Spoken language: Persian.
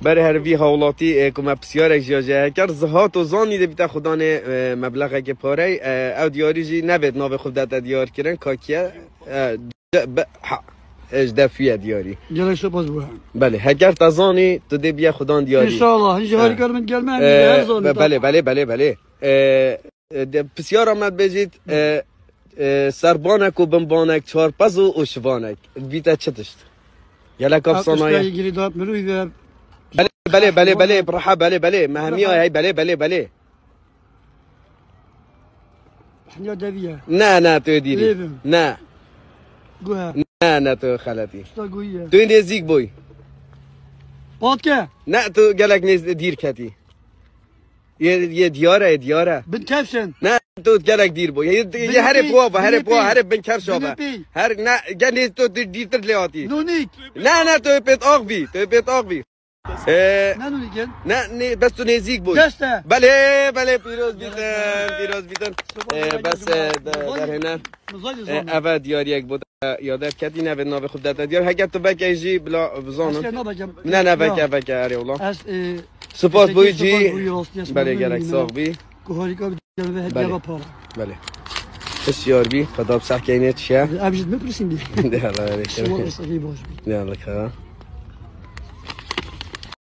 برای هر وی حوالاتی که بسیار جاجه کرد زهات و زانی ده بیت خدان مبلغ که پاره او دیاری جی نبید ناو خود داد دیار کردن کاکیه دفیه دیاری جلوی سپاس بوهم بله هگر تزانی تو ده بیا خدان دیاری انشالله هیچ هاری کار من گلمه بله بسیار آمد بجید سربانک و بمبانک چارپز و اشوانک بیت چتشت یلک افسانه گیری داد مروی و بله برحب بله مهمی های بله حنیا دویه نه تو دیری نه گوه نه تو خالتی شتا گویه تو این نزدیک بوی پاد که نه تو گلک نزد دیر کتی یه دیاره بن کفشن نه تو گلک دیر بوی یه هر بن کفش آبا هر نه گل تو دیرتر لیاتی نونیک نه تو پیت آق بی نه نونیکن نه بس تو نزدیک بوی دسته بله پیروز بیتن بس در هنر اول دیاری یک بود یادت کردی نه به نام خود داد دیار هگه تو بکیجی بلا بزانم نه بکه اری والله سپاس بوی جی بله گلک ساق بی گوهاری که جلوه هدیه پاره بله بسیار بی خدا بسح که اینه چیه ابجد میپرسیم بی ده الله شما بسخی باش بی ده الله